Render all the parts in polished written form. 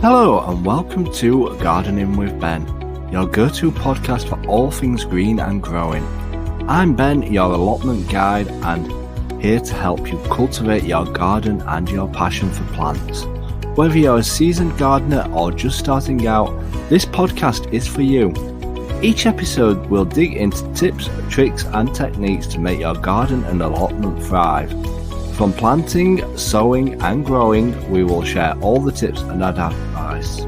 Hello and welcome to Gardening with Ben, your go-to podcast for all things green and growing. I'm Ben, your allotment guide, and here to help you cultivate your garden and your passion for plants. Whether you're a seasoned gardener or just starting out, this podcast is for you. Each episode will dig into tips, tricks and techniques to make your garden and allotment thrive. From planting, sowing and growing, we will share all the tips and advice.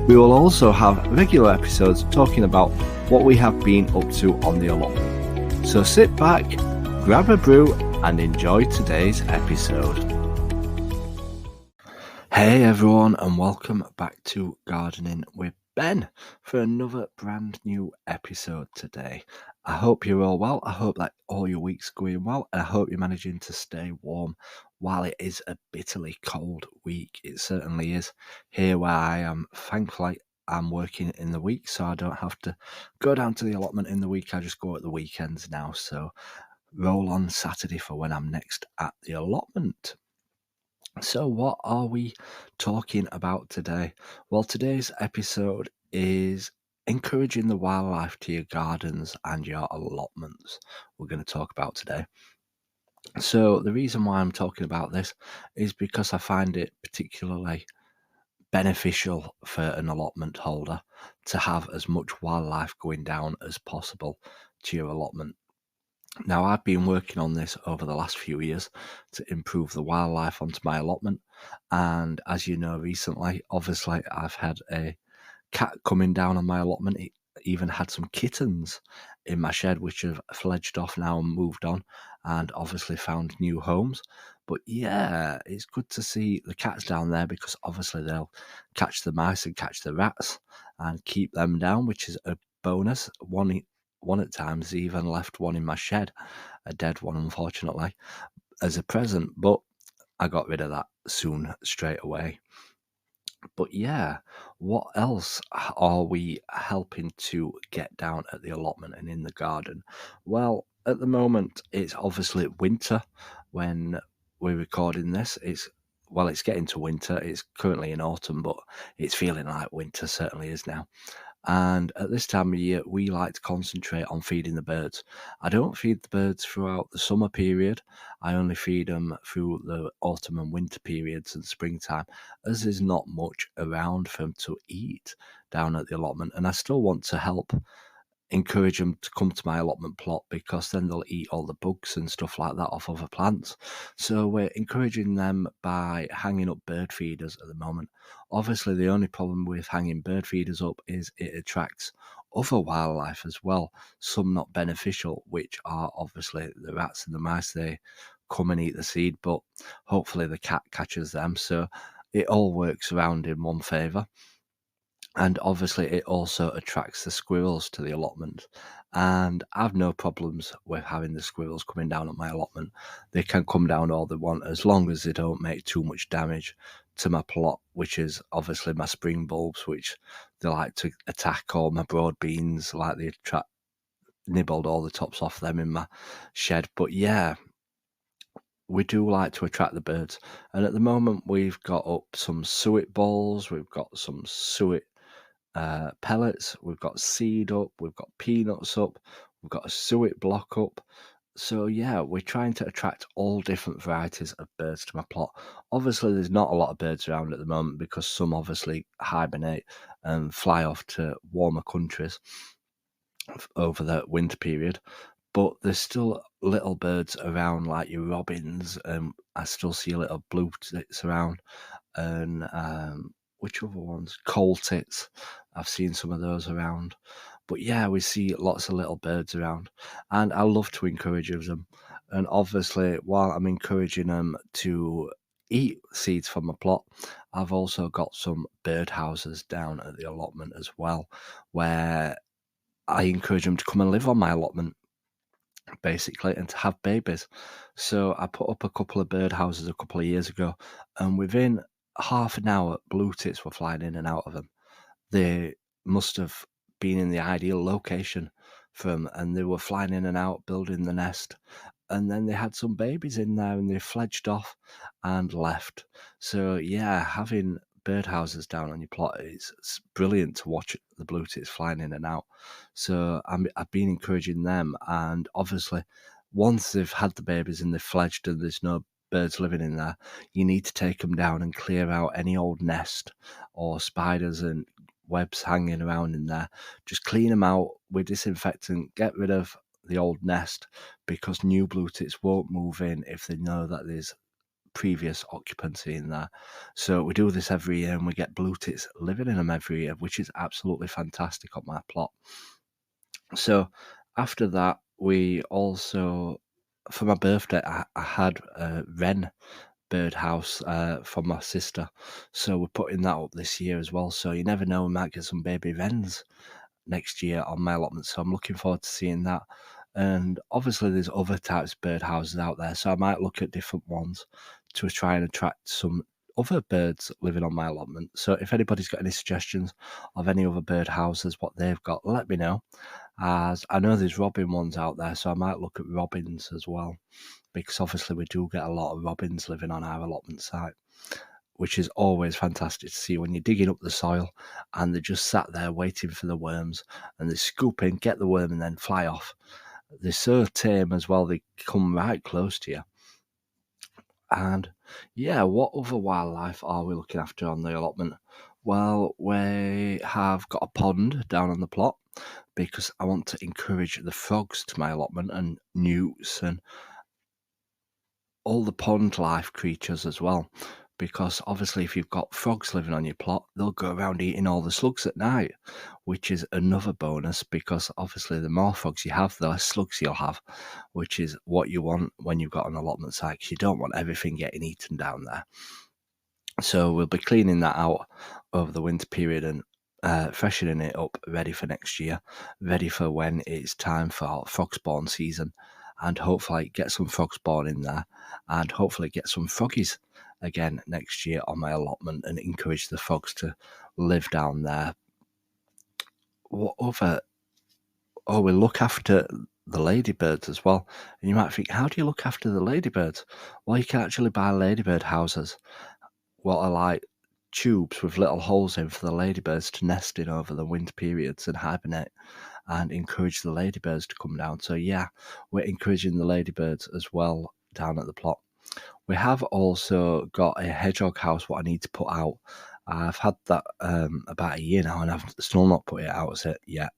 We will also have regular episodes talking about what we have been up to on the allotment. So sit back, grab a brew and enjoy today's episode. Hey everyone and welcome back to Gardening with Ben for another brand new episode today. I hope you're all well. I hope that all your week's going well, and I hope you're managing to stay warm while it is a bitterly cold week. It certainly is here where I am. Thankfully, I'm working in the week, so I don't have to go down to the allotment in the week. I just go at the weekends now, so roll on Saturday for when I'm next at the allotment. So what are we talking about today? Well, today's episode is encouraging the wildlife to your gardens and your allotments. We're going to talk about today. So the reason why I'm talking about this is because I find it particularly beneficial for an allotment holder to have as much wildlife going down as possible to your allotment. Now, I've been working on this over the last few years to improve the wildlife onto my allotment. And as you know, recently, obviously, I've had a cat coming down on my allotment. It even had some kittens in my shed, which have fledged off now and moved on and obviously found new homes. But yeah, it's good to see the cats down there because obviously they'll catch the mice and catch the rats and keep them down, which is a bonus. One at times even left one in my shed, a dead one unfortunately, as a present, but I got rid of that soon straight away. But yeah, what else are we helping to get down at the allotment and in the garden? Well, at the moment it's obviously winter when we're recording this. It's getting to winter. It's currently in autumn, but it's feeling like winter certainly is now. And at this time of year, we like to concentrate on feeding the birds. I don't feed the birds throughout the summer period. I only feed them through the autumn and winter periods and springtime, as there's not much around for them to eat down at the allotment. And I still want to help encourage them to come to my allotment plot because then they'll eat all the bugs and stuff like that off other plants. So we're encouraging them by hanging up bird feeders at the moment. Obviously, the only problem with hanging bird feeders up is it attracts other wildlife as well, some not beneficial, which are obviously the rats and the mice. They come and eat the seed, but hopefully the cat catches them. So it all works around in one favour. And obviously it also attracts the squirrels to the allotment. And I've no problems with having the squirrels coming down at my allotment. They can come down all they want as long as they don't make too much damage to my plot, which is obviously my spring bulbs, which they like to attack, or my broad beans, like they nibbled all the tops off them in my shed. But yeah, we do like to attract the birds. And at the moment we've got up some suet balls, we've got some suet pellets, we've got seed up, we've got peanuts up, we've got a suet block up. So yeah, we're trying to attract all different varieties of birds to my plot. Obviously there's not a lot of birds around at the moment because some obviously hibernate and fly off to warmer countries over the winter period, but there's still little birds around like your robins, and I still see a little blue tits around, and which other ones? Coal tits. I've seen some of those around. But yeah, we see lots of little birds around. And I love to encourage them. And obviously, while I'm encouraging them to eat seeds from my plot, I've also got some bird houses down at the allotment as well, where I encourage them to come and live on my allotment, basically, and to have babies. So I put up a couple of bird houses a couple of years ago, and within half an hour, blue tits were flying in and out of them. They must have been in the ideal location for them, and they were flying in and out, building the nest. And then they had some babies in there, and they fledged off and left. So yeah, having birdhouses down on your plot, it's brilliant to watch the blue tits flying in and out. So I've been encouraging them, and obviously once they've had the babies and they've fledged and there's no birds living in there, you need to take them down and clear out any old nest or spiders and webs hanging around in there. Just clean them out with disinfectant, get rid of the old nest, because new blue tits won't move in if they know that there's previous occupancy in there. So we do this every year, and we get blue tits living in them every year, which is absolutely fantastic on my plot. So after that, we also, for my birthday, I had a wren birdhouse from my sister, so we're putting that up this year as well. So you never know, we might get some baby wrens next year on my allotment, so I'm looking forward to seeing that. And obviously there's other types of birdhouses out there, so I might look at different ones to try and attract some other birds living on my allotment. So if anybody's got any suggestions of any other birdhouses, what they've got, let me know, as I know there's robin ones out there, so I might look at robins as well, because obviously we do get a lot of robins living on our allotment site, which is always fantastic to see when you're digging up the soil and they're just sat there waiting for the worms, and they scoop in, get the worm, and then fly off. They're so tame as well, they come right close to you. And yeah, what other wildlife are we looking after on the allotment? Well, we have got a pond down on the plot, because I want to encourage the frogs to my allotment, and newts and all the pond life creatures as well, because obviously if you've got frogs living on your plot, they'll go around eating all the slugs at night, which is another bonus, because obviously the more frogs you have, the less slugs you'll have, which is what you want when you've got an allotment site, 'cause you don't want everything getting eaten down there. So we'll be cleaning that out over the winter period and freshening it up, ready for next year, ready for when it's time for frog spawn season, and hopefully get some frog spawn in there, and hopefully get some froggies again next year on my allotment, and encourage the frogs to live down there. What other? Oh, we look after the ladybirds as well. And you might think, how do you look after the ladybirds? Well, you can actually buy ladybird houses, what are like tubes with little holes in for the ladybirds to nest in over the winter periods and hibernate, and encourage the ladybirds to come down. So yeah, we're encouraging the ladybirds as well down at the plot. We have also got a hedgehog house what I need to put out. I've had that about a year now, and I've still not put it out as it yet.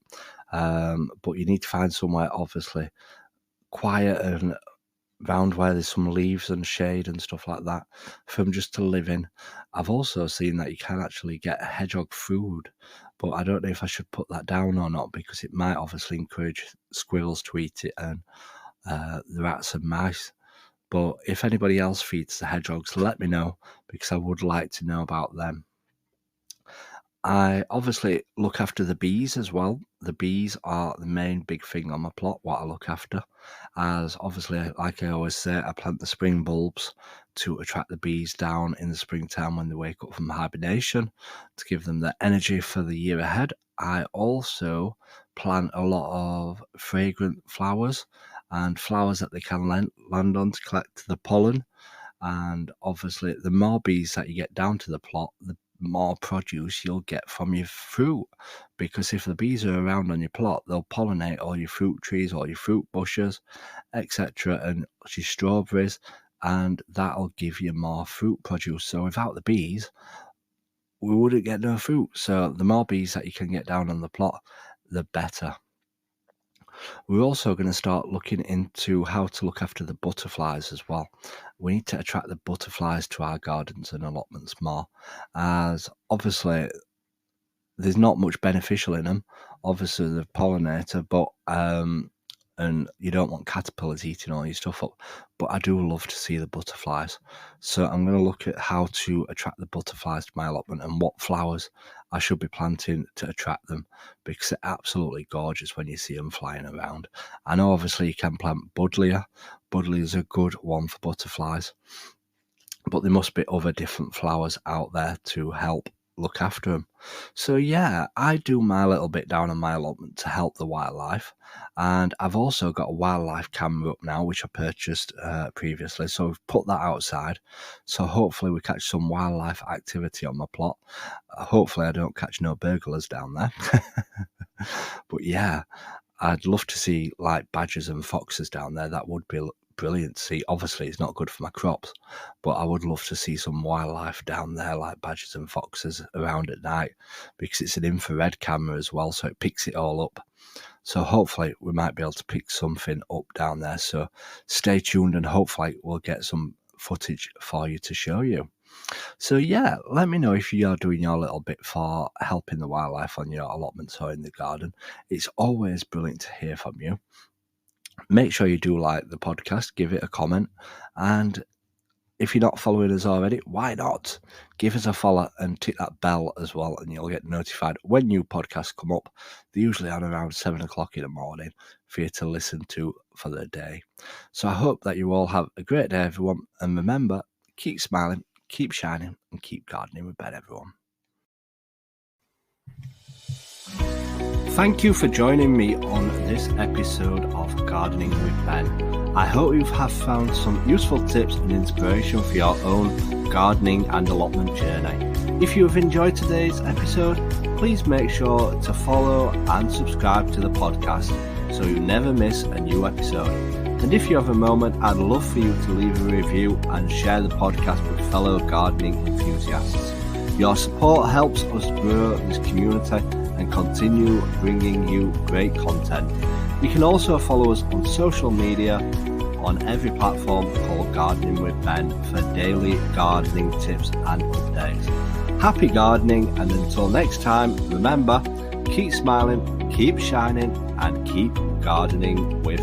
But you need to find somewhere obviously quiet and round where there's some leaves and shade and stuff like that for them just to live in. I've also seen that you can actually get hedgehog food, but I don't know if I should put that down or not, because it might obviously encourage squirrels to eat it, and the rats and mice. But if anybody else feeds the hedgehogs, let me know, because I would like to know about them. I obviously look after the bees as well. The bees are the main big thing on my plot, what I look after, as obviously, like I always say, I plant the spring bulbs to attract the bees down in the springtime when they wake up from hibernation, to give them the energy for the year ahead. I also plant a lot of fragrant flowers, and flowers that they can land on to collect the pollen. And obviously, the more bees that you get down to the plot, the more produce you'll get from your fruit, because if the bees are around on your plot, they'll pollinate all your fruit trees, all your fruit bushes, etc., and your strawberries, and that'll give you more fruit produce. So without the bees, we wouldn't get no fruit. So the more bees that you can get down on the plot, the better. We're also going to start looking into how to look after the butterflies as well. We need to attract the butterflies to our gardens and allotments more, as obviously there's not much beneficial in them. Obviously the pollinator, but and you don't want caterpillars eating all your stuff up, but I do love to see the butterflies. So I'm going to look at how to attract the butterflies to my allotment, and what flowers I should be planting to attract them, because they're absolutely gorgeous when you see them flying around. I know obviously you can plant buddleia. Buddleia is a good one for butterflies, but there must be other different flowers out there to help look after them. So yeah, I do my little bit down on my allotment to help the wildlife, and I've also got a wildlife camera up now, which I purchased previously. So we've put that outside, so hopefully we catch some wildlife activity on my plot. Hopefully I don't catch no burglars down there. But yeah, I'd love to see like badgers and foxes down there. That would be brilliant to see. Obviously, it's not good for my crops, but I would love to see some wildlife down there, like badgers and foxes around at night, because it's an infrared camera as well, so it picks it all up. So hopefully we might be able to pick something up down there. So stay tuned, and hopefully we'll get some footage for you to show you. So yeah, let me know if you are doing your little bit for helping the wildlife on your allotments or in the garden. It's always brilliant to hear from you. Make sure you do like the podcast, give it a comment, and if you're not following us already, why not? Give us a follow and tick that bell as well, and you'll get notified when new podcasts come up. They're usually on around 7 o'clock in the morning for you to listen to for the day. So I hope that you all have a great day, everyone, and remember, keep smiling, keep shining, and keep gardening with Ben, everyone. Thank you for joining me on this episode of Gardening with Ben. I hope you have found some useful tips and inspiration for your own gardening and allotment journey. If you have enjoyed today's episode, please make sure to follow and subscribe to the podcast so you never miss a new episode. And if you have a moment, I'd love for you to leave a review and share the podcast with fellow gardening enthusiasts. Your support helps us grow this community and continue bringing you great content. You can also follow us on social media on every platform called Gardening with Ben for daily gardening tips and updates. Happy gardening, and until next time, remember, keep smiling, keep shining, and keep gardening with